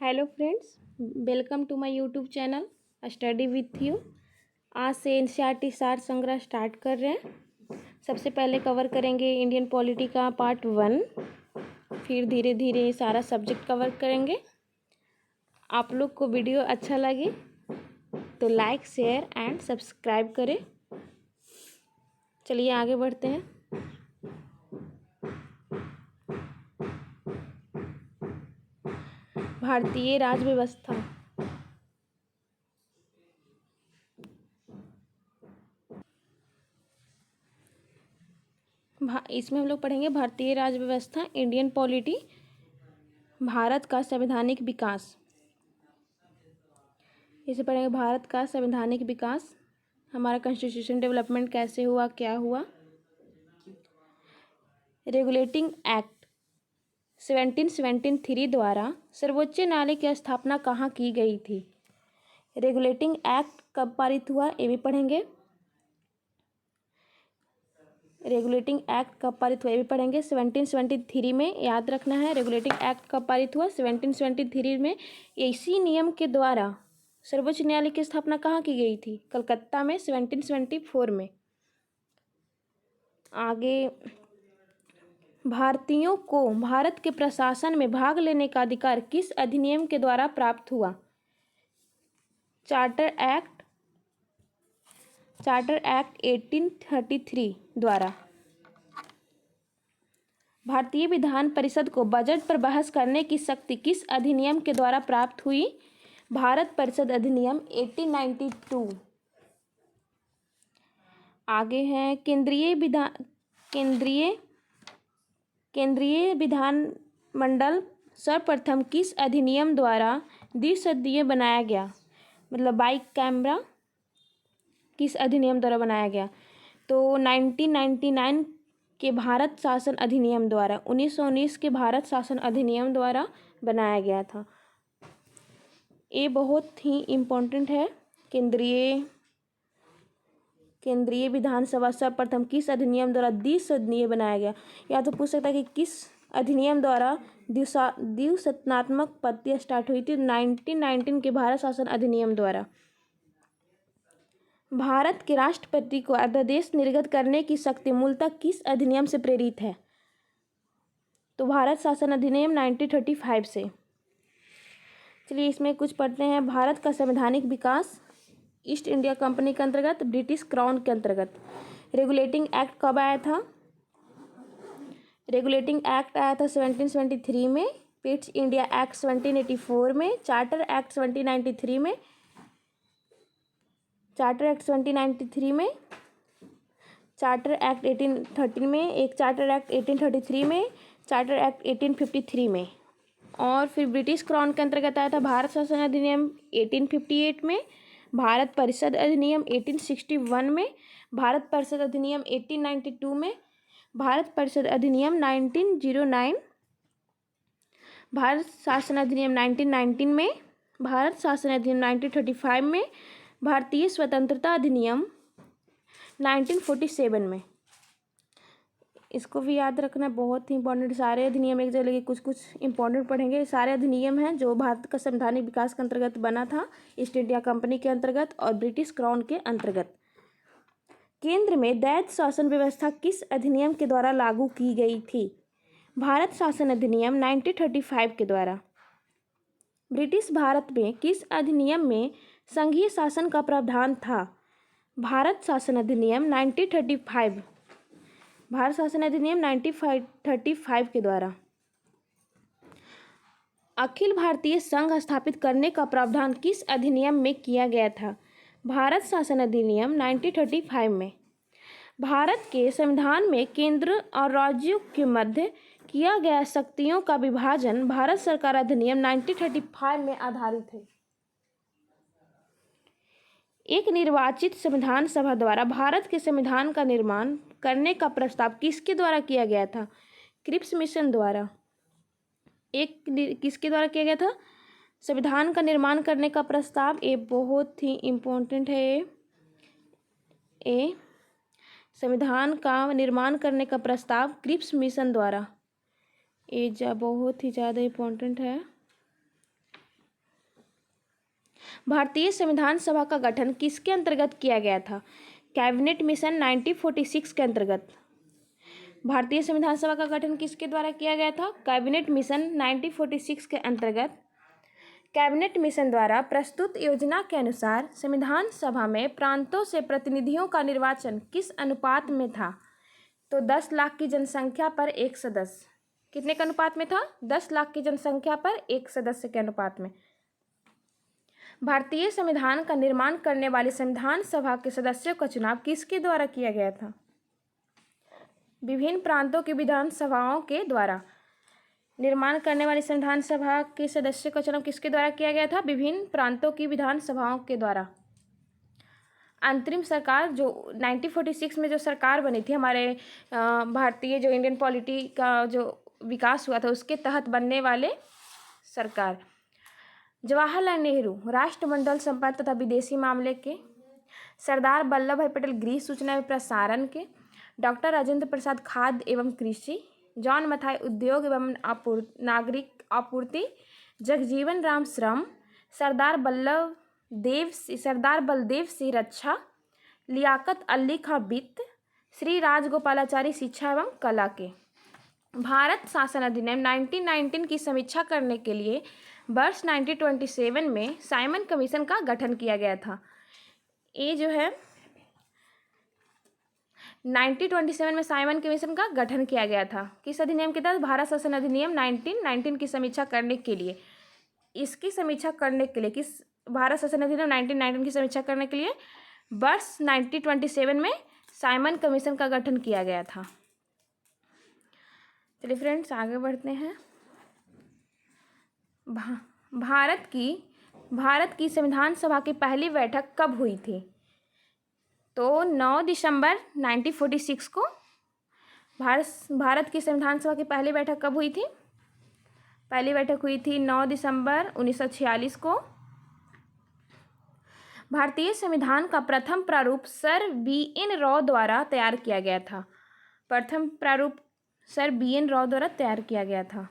Hello friends, welcome to my YouTube channel study with you. आज से NCERT सार संग्रह स्टार्ट कर रहे हैं। सबसे पहले कवर करेंगे इंडियन पॉलिटी का पार्ट 1, फिर धीरे धीरे सारा सब्जेक्ट कवर करेंगे। आप लोग को वीडियो अच्छा लगे तो लाइक, शेयर एंड सब्सक्राइब करें। चलिए आगे बढ़ते हैं। भारतीय राज्य व्यवस्था। इसमें हम लोग पढ़ेंगे भारतीय राज्य व्यवस्था, इंडियन पॉलिटी, भारत का संवैधानिक विकास। इसे पढ़ेंगे भारत का संवैधानिक विकास, हमारा कॉन्स्टिट्यूशन डेवलपमेंट कैसे हुआ, क्या हुआ। रेगुलेटिंग एक्ट 1773 द्वारा सर्वोच्च न्यायालय की स्थापना कहाँ की गई थी। रेगुलेटिंग एक्ट कब पारित हुआ ये भी पढ़ेंगे। रेगुलेटिंग एक्ट कब पारित हुआ ये भी पढ़ेंगे। 1773 में, याद रखना है रेगुलेटिंग एक्ट कब पारित हुआ। 1773 में इसी नियम के द्वारा सर्वोच्च न्यायालय की स्थापना कहाँ की गई थी, कलकत्ता में 1774 में। आगे, भारतीयों को भारत के प्रशासन में भाग लेने का अधिकार किस अधिनियम के द्वारा प्राप्त हुआ। चार्टर एक्ट 1833 द्वारा। भारतीय विधान परिषद को बजट पर बहस करने की शक्ति किस अधिनियम के द्वारा प्राप्त हुई। भारत परिषद अधिनियम 1892। आगे है केंद्रीय विधानमंडल सर्वप्रथम किस अधिनियम द्वारा द्विसदनीय बनाया गया, मतलब बाई कैमरा किस अधिनियम द्वारा बनाया गया। तो 1999 के भारत शासन अधिनियम द्वारा, 1919 के भारत शासन अधिनियम द्वारा बनाया गया था। ये बहुत ही इम्पोर्टेंट है। केंद्रीय विधानसभा सर्वप्रथम किस अधिनियम द्वारा द्विसदनीय बनाया गया, या तो पूछ सकता है कि किस अधिनियम द्वारा द्विसदनात्मक पद्धति स्टार्ट हुई थी। 1919 के भारत शासन अधिनियम द्वारा। भारत के राष्ट्रपति को अध्यादेश निर्गत करने की शक्ति मूलतः किस अधिनियम से प्रेरित है, तो भारत शासन अधिनियम 1935 से। चलिए इसमें कुछ पढ़ते हैं। भारत का संवैधानिक विकास ईस्ट इंडिया कंपनी के अंतर्गत, ब्रिटिश क्राउन के अंतर्गत। रेगुलेटिंग एक्ट कब आया था। रेगुलेटिंग एक्ट आया था 1773 में, पिट्स इंडिया एक्ट 1784 में, चार्टर एक्ट 1793 में, चार्टर एक्ट 1793 में, चार्टर एक्ट 1813 में, एक चार्टर एक्ट 1833 में, चार्टर एक्ट 1853 में। और फिर ब्रिटिश क्राउन के अंतर्गत आया था भारत शासन अधिनियम 1858 में, भारत परिषद अधिनियम 1861 में, भारत परिषद अधिनियम 1892 में, भारत परिषद अधिनियम 1909, भारत शासन अधिनियम 1919 में, भारत शासन अधिनियम 1935 में, भारतीय स्वतंत्रता अधिनियम 1947 में। इसको भी याद रखना बहुत ही इंपॉर्टेंट। सारे अधिनियम एक जगह कुछ कुछ इंपॉर्टेंट पढ़ेंगे। सारे अधिनियम हैं जो भारत का संवैधानिक विकास के अंतर्गत बना था, ईस्ट इंडिया कंपनी के अंतर्गत और ब्रिटिश क्राउन के अंतर्गत। केंद्र में द्वैध शासन व्यवस्था किस अधिनियम के द्वारा लागू की गई थी, भारत शासन अधिनियम 1935 के द्वारा। ब्रिटिश भारत में किस अधिनियम में संघीय शासन का प्रावधान था, भारत शासन अधिनियम 1935, भारत शासन अधिनियम 1935 के द्वारा। अखिल भारतीय संघ स्थापित करने का प्रावधान किस अधिनियम में किया गया था, भारत शासन अधिनियम 1935 में। भारत के संविधान में केंद्र और राज्यों के मध्य किया गया शक्तियों का विभाजन भारत सरकार अधिनियम 1935 में आधारित है। एक निर्वाचित संविधान सभा द्वारा भारत के संविधान का निर्माण करने का प्रस्ताव किसके द्वारा किया गया था, क्रिप्स मिशन द्वारा। किसके द्वारा किया गया था, संविधान का निर्माण करने का प्रस्ताव। ये बहुत ही इम्पोर्टेंट है। ये संविधान का निर्माण करने का प्रस्ताव क्रिप्स मिशन द्वारा, ये बहुत ही ज़्यादा इम्पोर्टेंट है। भारतीय संविधान सभा का गठन किसके अंतर्गत किया गया था? कैबिनेट मिशन 1946 के अंतर्गत। भारतीय संविधान सभा का गठन किसके द्वारा किया गया था? कैबिनेट मिशन 1946 के अंतर्गत। कैबिनेट मिशन द्वारा प्रस्तुत योजना के अनुसार संविधान सभा में प्रांतों से प्रतिनिधियों का निर्वाचन किस अनुपात में था? तो 10 लाख की जनसंख्या पर एक सदस्य। कितने के अनुपात में था? 10 लाख की जनसंख्या पर एक सदस्य के अनुपात में। भारतीय संविधान का निर्माण करने वाली संविधान सभा के सदस्यों का चुनाव किसके द्वारा किया गया था? विभिन्न प्रांतों की विधानसभाओं के द्वारा। निर्माण करने वाली संविधान सभा के सदस्यों का चुनाव किसके द्वारा किया गया था? विभिन्न प्रांतों की विधानसभाओं के द्वारा। अंतरिम सरकार जो 1946 में जो सरकार बनी थी, हमारे भारतीय जो इंडियन पॉलिटी का जो विकास हुआ था उसके तहत बनने वाले सरकार। जवाहरलाल नेहरू राष्ट्रमंडल संपर्क तथा विदेशी मामले के। सरदार वल्लभ भाई पटेल गृह सूचना एवं प्रसारण के। डॉक्टर राजेंद्र प्रसाद खाद्य एवं कृषि। जॉन मथाई उद्योग एवं नागरिक आपूर्ति। जगजीवन राम श्रम। सरदार बलदेव सिंह रक्षा। लियाकत अली खां वित्त। श्री राजगोपालाचारी शिक्षा एवं कला के। भारत शासन अधिनियम 1919 की समीक्षा करने के लिए वर्ष 1927 में साइमन कमीशन का गठन किया गया था। ये जो है 1927 में साइमन कमीशन का गठन किया गया था। किस अधिनियम के तहत? भारत शासन अधिनियम 1919 की समीक्षा करने के लिए। इसकी समीक्षा करने के लिए किस भारत शासन अधिनियम 1919 की समीक्षा करने के लिए वर्ष 1927 में साइमन कमीशन का गठन किया गया था। चलिए फ्रेंड्स आगे बढ़ते हैं। भारत की संविधान सभा की पहली बैठक कब हुई थी? तो 9 दिसंबर 1946 को। भारत की संविधान सभा की पहली बैठक कब हुई थी? पहली बैठक हुई थी 9 दिसंबर 1946 को। भारतीय संविधान का प्रथम प्रारूप सर बी.एन. राव द्वारा तैयार किया गया था। प्रथम प्रारूप सर बी.एन. राव द्वारा तैयार किया गया था।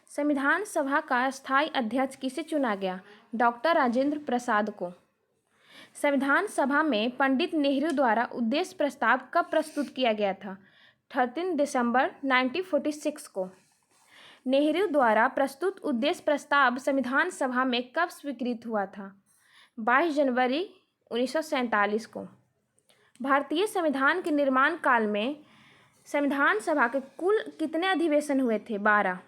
संविधान सभा का स्थायी अध्यक्ष किसे चुना गया? डॉक्टर राजेंद्र प्रसाद को। संविधान सभा में पंडित नेहरू द्वारा उद्देश्य प्रस्ताव कब प्रस्तुत किया गया था? 13 दिसंबर 1946 को। नेहरू द्वारा प्रस्तुत उद्देश्य प्रस्ताव संविधान सभा में कब स्वीकृत हुआ था? 22 जनवरी 1947 को। भारतीय संविधान के निर्माण काल में संविधान सभा के कुल कितने अधिवेशन हुए थे? 12।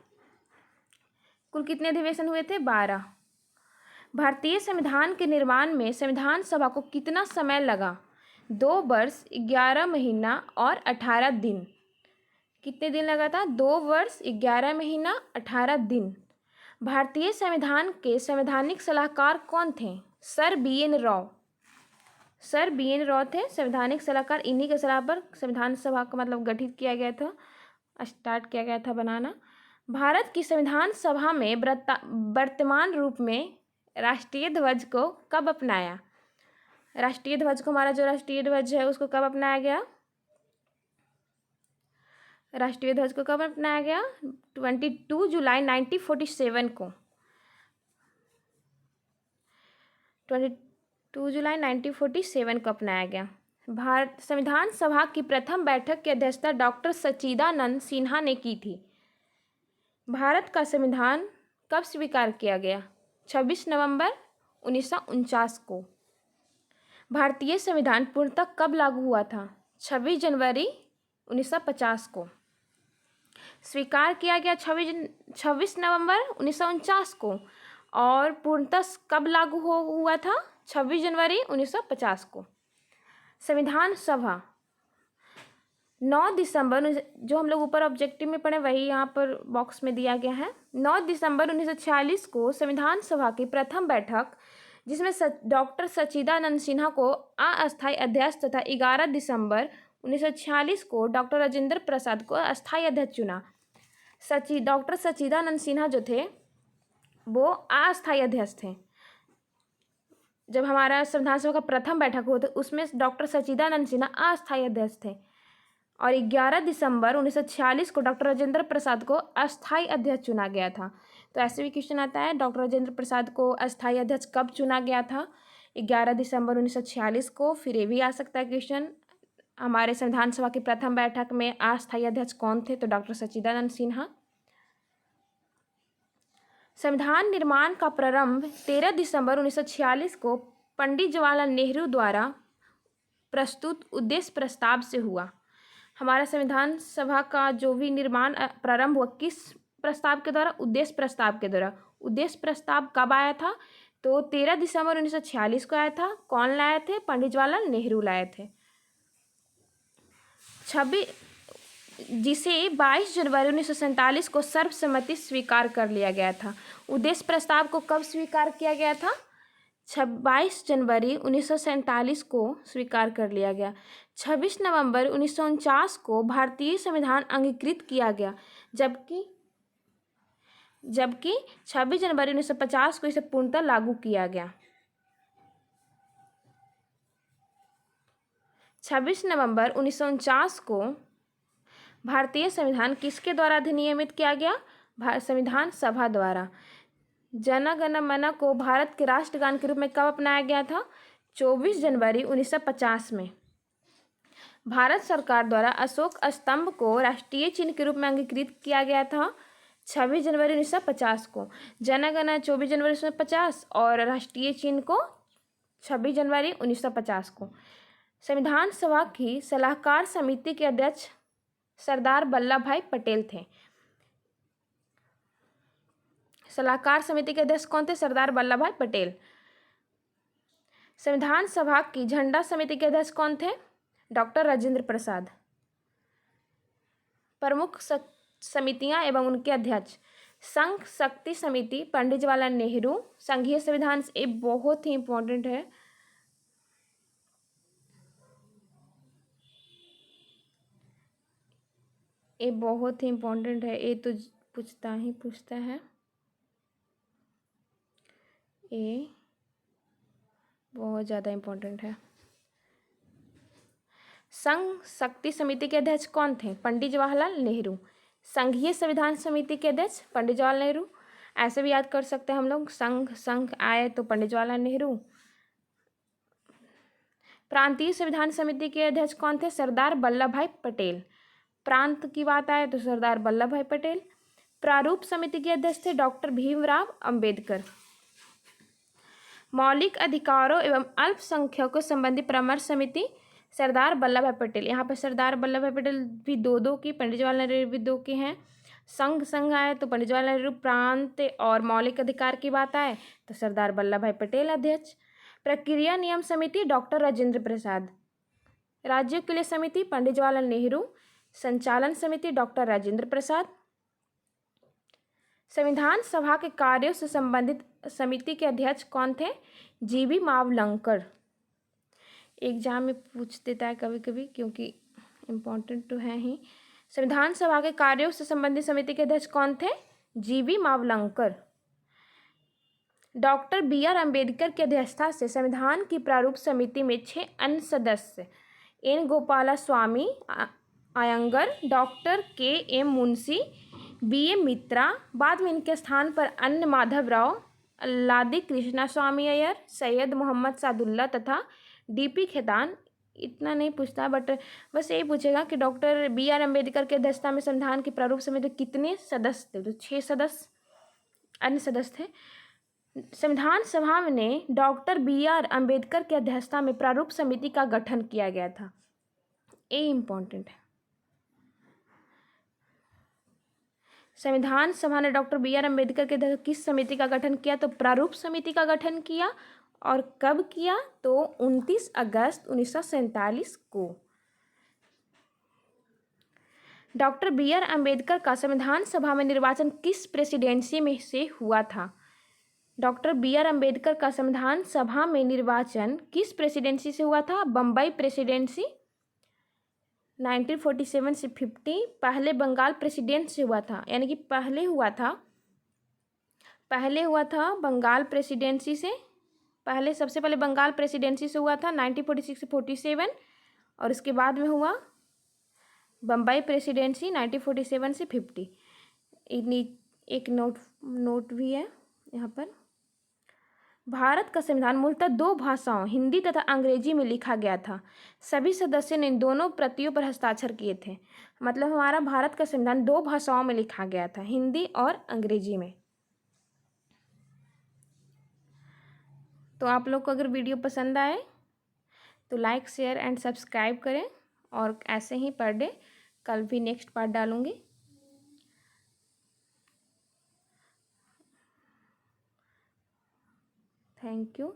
कुल कितने अधिवेशन हुए थे? 12। भारतीय संविधान के निर्माण में संविधान सभा को कितना समय लगा? 2 वर्ष 11 महीना और 18 दिन। कितने दिन लगा था? 2 वर्ष 11 महीना 18 दिन। भारतीय संविधान के संवैधानिक सलाहकार कौन थे? Sir BN. Rao. Sir BN. Rao थे संवैधानिक सलाहकार। इन्हीं के सलाह पर संविधान सभा का मतलब गठित किया गया था, स्टार्ट किया गया था बनाना। भारत की संविधान सभा में वर्तमान रूप में राष्ट्रीय ध्वज को कब अपनाया? राष्ट्रीय ध्वज को, हमारा जो राष्ट्रीय ध्वज है उसको कब अपनाया गया? राष्ट्रीय ध्वज को कब अपनाया गया? 22 जुलाई 1947 को। 22 जुलाई 1947 को अपनाया गया। भारत संविधान सभा की प्रथम बैठक की अध्यक्षता डॉक्टर सच्चिदानंद सिन्हा ने की थी। भारत का संविधान कब स्वीकार किया गया? 26 नवंबर 1949 को। भारतीय संविधान पूर्णतः कब लागू हुआ था? 26 जनवरी 1950 को। स्वीकार किया गया 26 नवंबर 1949 को और पूर्णतः कब लागू हुआ था? 26 जनवरी 1950 को। संविधान सभा 9 दिसंबर, जो हम लोग ऊपर ऑब्जेक्टिव में पढ़े वही यहाँ पर बॉक्स में दिया गया है। 9 दिसंबर 1946 को संविधान सभा की प्रथम बैठक, जिसमें डॉक्टर सच्चिदानंद सिन्हा को अस्थायी अध्यक्ष तथा 11 दिसंबर 1946 को डॉक्टर राजेंद्र प्रसाद को अस्थायी अध्यक्ष चुना। डॉक्टर सच्चिदानंद सिन्हा जो थे वो अस्थायी अध्यक्ष थे। जब हमारा संविधान सभा का प्रथम बैठक हुआ था उसमें डॉक्टर सच्चिदानंद सिन्हा अस्थायी अध्यक्ष थे और 11 दिसंबर 1946 को डॉक्टर राजेंद्र प्रसाद को अस्थायी अध्यक्ष चुना गया था। तो ऐसे भी क्वेश्चन आता है, डॉक्टर राजेंद्र प्रसाद को अस्थायी अध्यक्ष कब चुना गया था? 11 दिसंबर 1946 को। फिर ये भी आ सकता है क्वेश्चन, हमारे संविधान सभा की प्रथम बैठक में अस्थायी अध्यक्ष कौन थे? तो डॉक्टर सच्चिदानंद सिन्हा। संविधान निर्माण का प्रारंभ 13 दिसंबर 1946 को पंडित जवाहरलाल नेहरू द्वारा प्रस्तुत उद्देश्य प्रस्ताव से हुआ। हमारा संविधान सभा का जो भी निर्माण प्रारंभ हुआ किस प्रस्ताव के द्वारा? उद्देश्य प्रस्ताव के द्वारा। उद्देश्य प्रस्ताव कब आया था? तो 13 दिसंबर 1946 को आया था। कौन लाए थे? पंडित जवाहरलाल नेहरू लाए थे। जिसे 22 जनवरी 1947 को सर्वसम्मति स्वीकार कर लिया गया था। उद्देश्य प्रस्ताव को कब स्वीकार किया गया था? 22 जनवरी 1947 को स्वीकार कर लिया गया। 26 नवंबर 1949 को भारतीय संविधान अंगीकृत किया गया, जबकि 26 जनवरी 1950 को इसे पूर्णतः लागू किया गया। 26 नवंबर 1949 को भारतीय संविधान किसके द्वारा अधिनियमित किया गया? संविधान सभा द्वारा। जन गण मन को भारत के राष्ट्रगान के रूप में कब अपनाया गया था? 24 जनवरी 1950 में। भारत सरकार द्वारा अशोक स्तंभ को राष्ट्रीय चिन्ह के रूप में अंगीकृत किया गया था 26 जनवरी 1950 को। जन गण 24 जनवरी 1950 और राष्ट्रीय चिन्ह को 26 जनवरी 1950 को। संविधान सभा की सलाहकार समिति के अध्यक्ष सरदार वल्लभ भाई पटेल थे। सलाहकार समिति के अध्यक्ष कौन थे? सरदार वल्लभ भाई पटेल। संविधान सभा की झंडा समिति के अध्यक्ष कौन थे? डॉक्टर राजेंद्र प्रसाद। प्रमुख समितियां एवं उनके अध्यक्ष, संघ शक्ति समिति पंडित जवाहरलाल नेहरू। संघीय संविधान ये बहुत ही इंपॉर्टेंट है। ये बहुत ही इंपॉर्टेंट है, ये तो पूछता है। ये बहुत ज़्यादा इंपॉर्टेंट है। संघ शक्ति समिति के अध्यक्ष कौन थे? पंडित जवाहरलाल नेहरू। संघीय संविधान समिति के अध्यक्ष पंडित जवाहरलाल नेहरू। ऐसे भी याद कर सकते हैं हम लोग, संघ आए तो पंडित जवाहरलाल नेहरू। प्रांतीय संविधान समिति के अध्यक्ष कौन थे? सरदार वल्लभ भाई पटेल। प्रांत की बात आए तो सरदार वल्लभ भाई पटेल। प्रारूप समिति के अध्यक्ष थे डॉक्टर भीमराव अंबेडकर। मौलिक अधिकारों एवं अल्पसंख्यकों संबंधी परामर्श समिति सरदार वल्लभ भाई पटेल। यहाँ पर सरदार वल्लभ भाई पटेल भी दो की, पंडित जवाहरलाल नेहरू भी 2 के हैं। संघ आए तो पंडित जवाहरलाल नेहरू। प्रांत और मौलिक अधिकार की बात आए तो सरदार वल्लभ भाई पटेल अध्यक्ष। प्रक्रिया नियम समिति डॉक्टर राजेंद्र प्रसाद। राज्यों के लिए समिति पंडित जवाहरलाल नेहरू। संचालन समिति डॉक्टर राजेंद्र प्रसाद। संविधान सभा के कार्यों से संबंधित समिति के अध्यक्ष कौन थे? जीवी मावलंकर। एग्जाम में पूछ देता है कभी कभी, क्योंकि इम्पोर्टेंट तो है ही। संविधान सभा के कार्यों से संबंधित समिति के अध्यक्ष कौन थे? जीवी मावलंकर। डॉक्टर BR अम्बेडकर की अध्यक्षता से संविधान की प्रारूप समिति में 6 अन्य सदस्य N Gopalaswami Ayyangar, doctor KM Munshi, BA Mitra, बाद में इनके स्थान पर अन्य माधवराव, अल्लादी कृष्णा स्वामी अय्यर, सैयद मोहम्मद सादुल्ला तथा DP खेतान। इतना नहीं पूछता, बट बस यही पूछेगा कि डॉक्टर BR अम्बेडकर की अध्यक्षता में संविधान की प्रारूप समिति कितने सदस्य थे? तो 6 सदस्य अन्य सदस्य थे। संविधान सभा ने डॉक्टर BR अम्बेडकर की अध्यक्षता में प्रारूप समिति का गठन किया गया था। ये इम्पोर्टेंट है। संविधान सभा ने डॉक्टर BR अम्बेडकर के किस समिति का गठन किया? तो प्रारूप समिति का गठन किया। और कब किया? तो 29 अगस्त 1947 को। डॉक्टर BR अम्बेडकर का संविधान सभा में निर्वाचन किस प्रेसिडेंसी में से हुआ था? डॉक्टर BR अम्बेडकर का संविधान सभा में निर्वाचन किस प्रेसिडेंसी से हुआ था? बम्बई प्रेसिडेंसी 1947 से 50। पहले बंगाल प्रेसिडेंट से हुआ था, यानी कि पहले हुआ था बंगाल प्रेसिडेंसी से। सबसे पहले बंगाल प्रेसिडेंसी से हुआ था 1946 से 47, और इसके बाद में हुआ बम्बई प्रेसिडेंसी 1947 से 50। एक नोट भी है यहाँ पर। भारत का संविधान मूलतः दो भाषाओं हिंदी तथा अंग्रेजी में लिखा गया था। सभी सदस्यों ने इन दोनों प्रतियों पर हस्ताक्षर किए थे। मतलब हमारा भारत का संविधान दो भाषाओं में लिखा गया था, हिंदी और अंग्रेजी में। तो आप लोग को अगर वीडियो पसंद आए तो लाइक, शेयर एंड सब्सक्राइब करें, और ऐसे ही पर डे कल भी नेक्स्ट पार्ट डालूंगी। Thank you.